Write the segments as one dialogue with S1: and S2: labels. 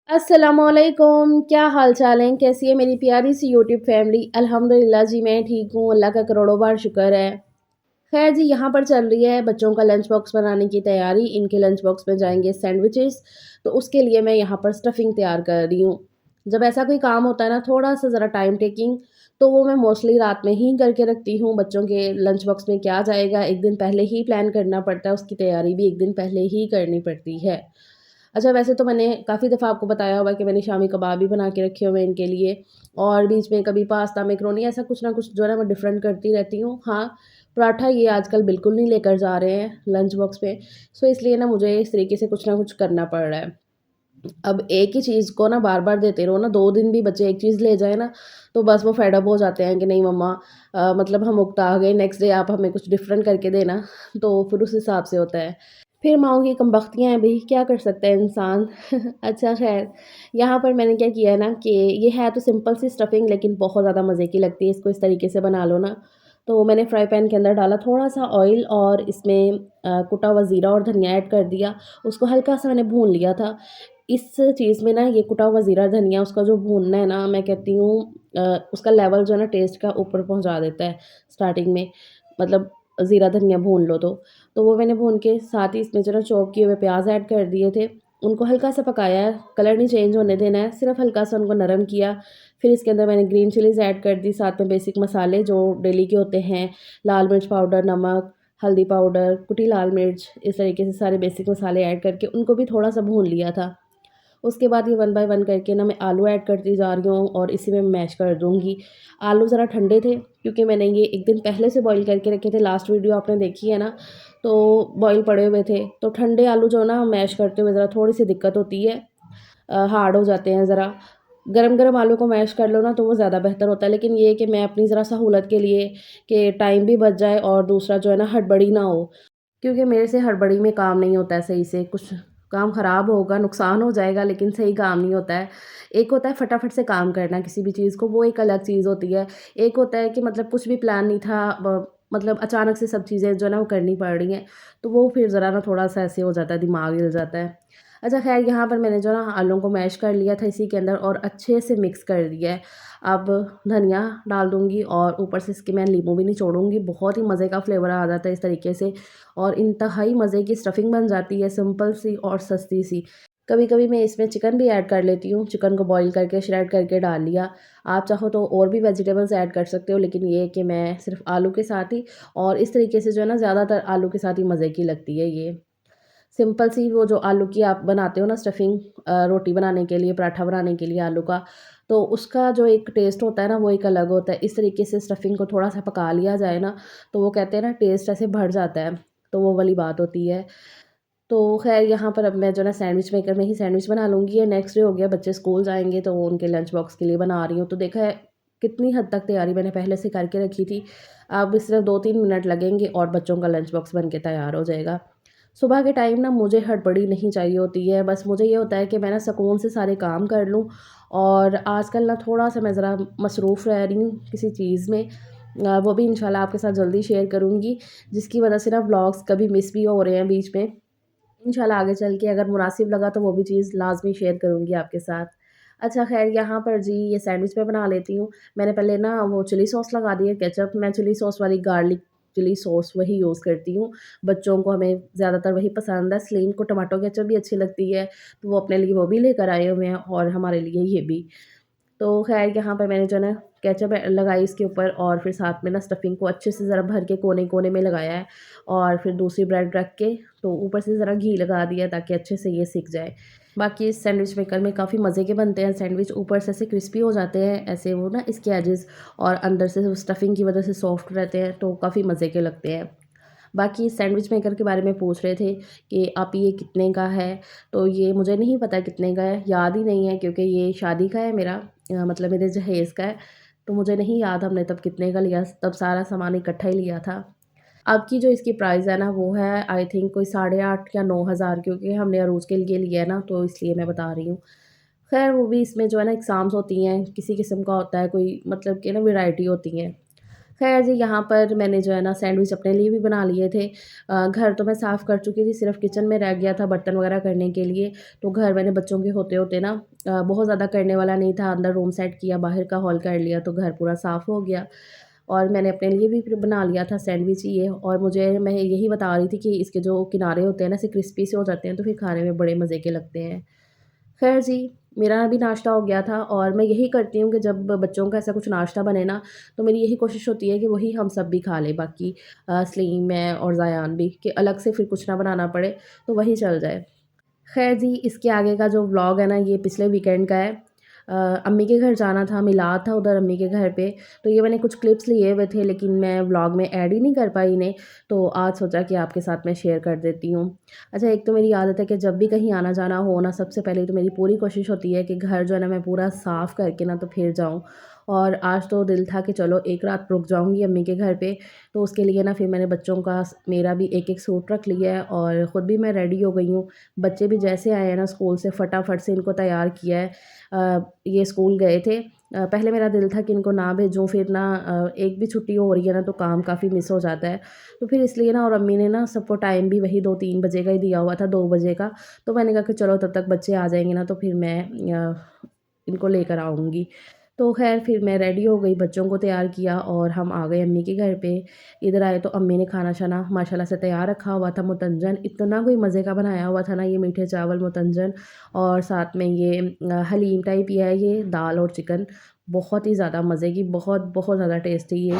S1: अस्सलामुअलैकुम, क्या हाल चाल है? कैसी है मेरी प्यारी सी यूट्यूब फैमिली? अल्हम्दुलिल्लाह जी मैं ठीक हूँ, अल्लाह का करोड़ों बार शुक्र है। खैर जी, यहाँ पर चल रही है बच्चों का लंच बॉक्स बनाने की तैयारी। इनके लंच बॉक्स में जाएँगे सैंडविचेस, तो उसके लिए मैं यहाँ पर स्टफ़िंग तैयार कर रही हूँ। जब ऐसा कोई काम होता है ना थोड़ा-सा ज़रा टाइम टेकिंग, तो वो मैं मोस्टली रात में ही करके रखती हूँ। बच्चों के लंच बॉक्स में क्या जाएगा, एक दिन पहले ही प्लान करना पड़ता है, उसकी तैयारी भी एक दिन पहले ही करनी पड़ती है। अच्छा, वैसे तो मैंने काफ़ी दफ़ा आपको बताया हुआ है कि मैंने शामी कबाब भी बना के रखे हुए हैं इनके लिए, और बीच में कभी पास्ता, मैकरोनी ऐसा कुछ ना कुछ जो है ना मैं डिफ़रेंट करती रहती हूँ। हाँ, पराठा ये आजकल बिल्कुल नहीं लेकर जा रहे हैं लंच बॉक्स में, सो इसलिए ना मुझे इस तरीके से कुछ ना कुछ करना पड़ रहा है। अब एक ही चीज़ को ना बार-बार देते रहो ना, 2 दिन भी बच्चे एक चीज़ ले जाएँ ना, तो बस वो फेड अप हो जाते हैं कि नहीं मम्मा, मतलब हम उकता गए, नेक्स्ट डे आप हमें कुछ डिफ़रेंट करके देना, तो फिर उस हिसाब से होता है। फिर माँओं की कमबख्तियाँ हैं भई, क्या कर सकता है इंसान। अच्छा ख़ैर, यहाँ पर मैंने क्या किया है ना कि ये है तो सिंपल सी स्टफ़िंग, लेकिन बहुत ज़्यादा मज़े की लगती है, इसको इस तरीके से बना लो ना। तो मैंने फ्राई पैन के अंदर डाला थोड़ा-सा ऑयल, और इसमें कुटा हुआ ज़ीरा और धनिया ऐड कर दिया। उसको हल्का-सा मैंने भून लिया था। इस चीज़ में ना ये कुटा हुआ ज़ीरा धनिया उसका जो भूनना है ना, मैं कहती हूँ उसका लेवल जो है ना टेस्ट का ऊपर पहुँचा देता है स्टार्टिंग में। मतलब ज़ीरा धनिया भून लो तो वो मैंने भून के साथ ही इसमें जो है चॉप किए हुए प्याज़ ऐड कर दिए थे। उनको हल्का-सा पकाया है, कलर नहीं चेंज होने देना है, सिर्फ़ हल्का-सा उनको नरम किया। फिर इसके अंदर मैंने ग्रीन चिलीज़ ऐड कर दी, साथ में बेसिक मसाले जो डेली के होते हैं, लाल मिर्च पाउडर, नमक, हल्दी पाउडर, कुटी लाल मिर्च, इस तरीके से सारे बेसिक मसाले ऐड करके उनको भी थोड़ा-सा भून लिया था। उसके बाद ये वन बाय वन करके ना मैं आलू ऐड करती जा रही हूँ और इसी में मैश कर दूँगी। आलू ज़रा ठंडे थे क्योंकि मैंने ये एक दिन पहले से बॉयल करके रखे थे, लास्ट वीडियो आपने देखी है ना, तो बॉयल पड़े हुए थे। तो ठंडे आलू जो है ना मैश करते हुए ज़रा थोड़ी-सी दिक्कत होती है, हार्ड हो जाते हैं ज़रा। गरम-गरम आलू को मैश कर लो ना तो वो ज़्यादा बेहतर होता है, लेकिन ये है कि मैं अपनी ज़रा सहूलत के लिए कि टाइम भी बच जाए और दूसरा जो है ना हड़बड़ी ना हो। क्योंकि मेरे से हड़बड़ी में काम नहीं होता है सही से, कुछ काम ख़राब होगा, नुकसान हो जाएगा, लेकिन सही काम नहीं होता है। एक होता है फटाफट से काम करना किसी भी चीज़ को, वो एक अलग चीज़ होती है। एक होता है कि मतलब कुछ भी प्लान नहीं था, ब मतलब अचानक से सब चीज़ें जो है ना वो करनी पड़ रही हैं, तो वो फिर ज़रा ना थोड़ा-सा ऐसे हो जाता है, दिमाग हिल जाता है। अच्छा ख़ैर, यहाँ पर मैंने जो ना आलूओं को मैश कर लिया था इसी के अंदर और अच्छे से मिक्स कर दिया है। अब धनिया डाल दूँगी और ऊपर से इसके मैं नींबू भी निचोड़ूँगी, बहुत ही मज़े का फ्लेवर आ जाता है इस तरीके से, और इंतहाई मज़े की स्टफ़िंग बन जाती है, सिंपल सी और सस्ती सी। कभी-कभी मैं इसमें चिकन भी ऐड कर लेती हूँ, चिकन को बॉयल करके श्रेड करके डाल लिया। आप चाहो तो और भी वेजिटेबल्स ऐड कर सकते हो, लेकिन ये है कि मैं सिर्फ़ आलू के साथ ही, और इस तरीके से जो है ना ज़्यादातर आलू के साथ ही मज़े की लगती है ये। सिंपल सी वो जो आलू की आप बनाते हो ना स्टफ़िंग, रोटी बनाने के लिए, पराठा बनाने के लिए आलू का, तो उसका जो एक टेस्ट होता है ना, वो एक अलग होता है। इस तरीके से स्टफ़िंग को थोड़ा-सा पका लिया जाए ना, तो वो कहते हैं ना टेस्ट ऐसे बढ़ जाता है, तो वो वाली बात होती है। तो ख़ैर, यहाँ पर अब मैं जो है ना सैंडविच मेकर में ही सैंडविच बना लूँगी। ये नेक्स्ट डे हो गया, बच्चे स्कूल जाएँगे तो उनके लंच बॉक्स के लिए बना रही हूँ। तो देखा है कितनी हद तक तैयारी मैंने पहले से करके रखी थी। अब सिर्फ़ 2-3 मिनट लगेंगे और बच्चों का लंच बॉक्स बन के तैयार हो जाएगा। सुबह के टाइम ना मुझे हड़बड़ी नहीं चाहिए होती है, बस मुझे ये होता है कि मैं ना सुकून से सारे काम कर लूँ, और आजकल ना थोड़ा-सा मैं ज़रा मसरूफ़ रह रही हूँ किसी चीज़ में। वो भी इंशाल्लाह आपके साथ जल्दी शेयर करूँगी, जिसकी वजह से ना व्लॉग्स कभी मिस भी हो रहे हैं बीच में। इंशाल्लाह आगे चल के अगर मुनासिब लगा तो वो भी चीज़ लाज़मी शेयर करूँगी आपके साथ। अच्छा ख़ैर, यहाँ पर जी ये सैंडविच मैं बना लेती हूँ। मैंने पहले ना वो चिली सॉस लगा दी है, केचअप, मैं चिली सॉस वाली गार्लिक चिली सॉस वही यूज़ करती हूँ। बच्चों को हमें ज़्यादातर वही पसंद है, सलीम को टमाटो केचअप भी अच्छी लगती है, तो वो अपने लिए वो भी लेकर आए हुए हैं और हमारे लिए ये भी। तो ख़ैर, यहाँ पर मैंने जो है ना केचअप लगाई इसके ऊपर, और फिर साथ में ना स्टफ़िंग को अच्छे से ज़रा भर के कोने-कोने में लगाया है, और फिर दूसरी ब्रेड रख के तो ऊपर से ज़रा घी लगा दिया ताकि अच्छे से ये सिक जाए। बाकी इस सैंडविच मेकर में काफ़ी मज़े के बनते हैं सैंडविच, ऊपर से ऐसे क्रिस्पी हो जाते हैं, ऐसे वो ना इसके एजेस, और अंदर से वो स्टफ़िंग की वज़ह से सॉफ्ट रहते हैं, तो काफ़ी मज़े के लगते हैं। बाकी इस सैंडविच मेकर के बारे में पूछ रहे थे कि आप ये कितने का है? तो ये मुझे नहीं पता कितने का है, याद ही नहीं है क्योंकि ये शादी का है मेरा, मतलब मेरे जहेज़ का है, तो मुझे नहीं याद हमने तब कितने का लिया, तब सारा सामान इकट्ठा ही लिया था। अब की जो इसकी प्राइस है ना वो है आई थिंक कोई 8,500 या 9,000, क्योंकि हमने अरूज के लिए लिया है ना, तो इसलिए मैं बता रही हूँ। ख़ैर, वो भी इसमें जो है ना एग्ज़ाम्स होती हैं, किसी किस्म का होता है कोई, मतलब कि ना वैरायटी होती हैं। ख़ैर जी, यहाँ पर मैंने जो है ना सैंडविच अपने लिए भी बना लिए थे। घर तो मैं साफ़ कर चुकी थी, सिर्फ़ किचन में रह गया था बर्तन वग़ैरह करने के लिए। तो घर मैंने बच्चों के होते-होते ना बहुत ज़्यादा करने वाला नहीं था, अंदर रूम सेट किया, बाहर का हॉल कर लिया, तो घर पूरा साफ़ हो गया। और मैंने अपने लिए भी फिर बना लिया था सैंडविच ये, और मुझे मैं यही बता रही थी कि इसके जो किनारे होते हैं ना, ऐसे क्रिस्पी से हो जाते हैं, तो फिर खाने में बड़े मज़े के लगते हैं। ख़ैर जी, मेरा भी नाश्ता हो गया था, और मैं यही करती हूँ कि जब बच्चों का ऐसा कुछ नाश्ता बने ना, तो मेरी यही कोशिश होती है कि वही हम सब भी खा लें, बाकी सलीम, मैं और ज़ायान भी, कि अलग से फिर कुछ ना बनाना पड़े, तो वही चल जाए। ख़ैर जी, इसके आगे का जो व्लॉग है ना, ये पिछले वीकेंड का है। अम्मी के घर जाना था, मिलाद था उधर अम्मी के घर पे, तो ये मैंने कुछ क्लिप्स लिए हुए थे, लेकिन मैं व्लॉग में ऐड ही नहीं कर पाई इन्हें, तो आज सोचा कि आपके साथ मैं शेयर कर देती हूँ। अच्छा, एक तो मेरी आदत है कि जब भी कहीं आना-जाना हो ना, सबसे पहले तो मेरी पूरी कोशिश होती है कि घर जो है ना, मैं पूरा साफ़ करके ना तो फिर जाऊँ। और आज तो दिल था कि चलो एक रात रुक जाऊँगी अम्मी के घर पे, तो उसके लिए ना फिर मैंने बच्चों का मेरा भी एक-एक सूट रख लिया है, और ख़ुद भी मैं रेडी हो गई हूँ। बच्चे भी जैसे आए हैं ना स्कूल से, फटाफट से इनको तैयार किया है। ये स्कूल गए थे। पहले मेरा दिल था कि इनको ना भेजूँ, फिर ना एक भी छुट्टी हो रही है ना, तो काम काफ़ी मिस हो जाता है। तो फिर इसलिए ना, और अम्मी ने ना सबको टाइम भी वही 2-3 बजे का ही दिया हुआ था, 2 बजे का। तो मैंने कहा कि चलो तब तक बच्चे आ जाएँगे ना, तो फिर मैं इनको लेकर आऊँगी। तो ख़ैर फिर मैं रेडी हो गई, बच्चों को तैयार किया, और हम आ गए अम्मी के घर पे। इधर आए तो अम्मी ने खाना-शाना माशाल्लाह से तैयार रखा हुआ था, मुतंजन इतना कोई मज़े का बनाया हुआ था ना, ये मीठे चावल मुतंजन, और साथ में ये हलीम टाइप ही है ये, दाल और चिकन, बहुत ही ज़्यादा मज़े की, बहुत बहुत ज़्यादा टेस्टी ये।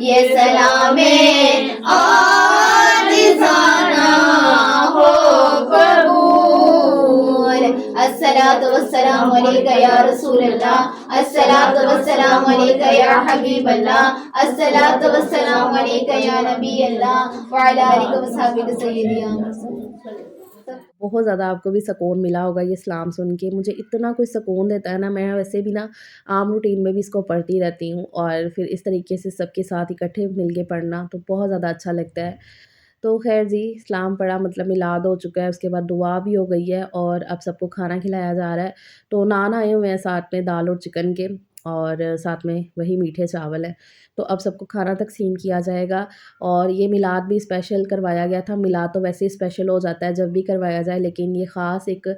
S2: ये सलामे आजिज़ाना हो कबूल। अस्सलातु वस्सलामु अलैका या रसूलल्लाह, अस्सलातु वस्सलामु अलैका या हबीबल्लाह, अस्सलातु वस्सलामु अलैका या नबी अल्लाह व अला आलिका व सहाबिका सय्यिदिया।
S1: बहुत ज़्यादा आपको भी सुकून मिला होगा ये सलाम सुन के। मुझे इतना कुछ सुकून देता है ना, मैं वैसे भी ना आम रूटीन में भी इसको पढ़ती रहती हूँ और फिर इस तरीके से सबके साथ इकट्ठे मिल के पढ़ना तो बहुत ज़्यादा अच्छा लगता है। तो ख़ैर जी, सलाम पढ़ा मतलब मिलाद हो चुका है, उसके बाद दुआ भी हो गई है और अब सबको खाना खिलाया जा रहा है। तो नान आए हुए हैं साथ में दाल और चिकन के और साथ में वही मीठे चावल हैं। तो अब सबको खाना तक़सीम किया जाएगा और ये मिलाद भी स्पेशल करवाया गया था। मिलाद तो वैसे ही स्पेशल हो जाता है जब भी करवाया जाए, लेकिन ये ख़ास एक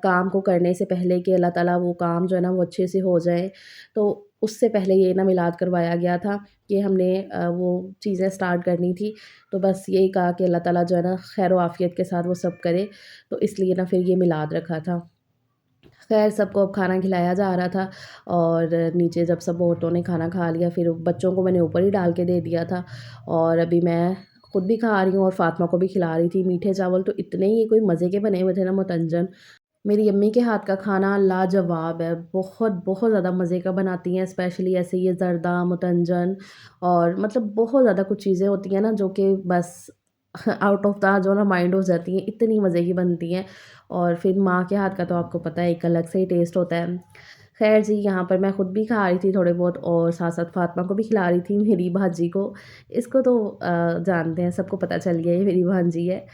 S1: काम को करने से पहले कि अल्लाह ताला वो काम जो है ना वो अच्छे से हो जाए, तो उससे पहले ये ना मिलाद करवाया गया था कि हमने वो चीज़ें स्टार्ट करनी थी। तो बस यही कहा कि अल्लाह ताला जो है ना खैर व आफ़ियत के साथ वो सब करे, तो इसलिए ना फिर ये मिलाद रखा था। खैर सबको अब खाना खिलाया जा रहा था और नीचे जब सब औरतों ने खाना खा लिया फिर बच्चों को मैंने ऊपर ही डाल के दे दिया था और अभी मैं खुद भी खा रही हूँ और फ़ातिमा को भी खिला रही थी। मीठे चावल तो इतने ही कोई मज़े के बने हुए थे ना मुतंजन। मेरी अम्मी के हाथ का खाना लाजवाब है, बहुत बहुत ज़्यादा मज़े का बनाती हैं, स्पेशली ऐसे ये ज़र्दा, मुतंजन और मतलब बहुत ज़्यादा कुछ चीज़ें होती हैं ना जो कि बस आउट ऑफ द जो ना माइंड हो जाती हैं, इतनी मज़े की बनती हैं। और फिर माँ के हाथ का तो आपको पता है एक अलग से ही टेस्ट होता है। ख़ैर जी, यहाँ पर मैं खुद भी खा रही थी थोड़े बहुत और साथ-साथ फ़ातिमा को भी खिला रही थी, मेरी भांजी को। इसको तो जानते हैं, सबको पता चल गया ये मेरी भांजी है।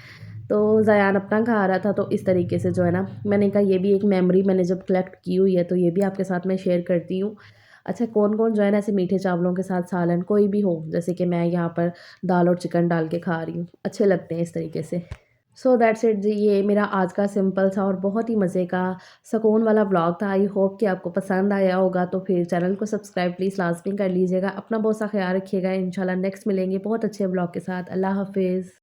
S1: तो ज़यान अपना खा रहा था, तो इस तरीके से जो है ना मैंने कहा ये भी एक मेमोरी मैंने जब कलेक्ट की हुई है तो ये भी आपके साथ मैं शेयर करती हूँ। अच्छा कौन-कौन जो है ना ऐसे मीठे चावलों के साथ सालन कोई भी हो, जैसे कि मैं यहाँ पर दाल और चिकन डाल के खा रही हूँ, अच्छे लगते हैं इस तरीके से। सो दैट्स इट जी, ये मेरा आज का सिंपल सा और बहुत ही मज़े का सुकून वाला व्लॉग था। आई होप कि आपको पसंद आया होगा, तो फिर चैनल को सब्सक्राइब प्लीज़ लाज़मी कर लीजिएगा। अपना बहुत सा ख़्याल रखिएगा। इंशाल्लाह नेक्स्ट मिलेंगे बहुत अच्छे व्लॉग के साथ। अल्लाह हाफ़िज़।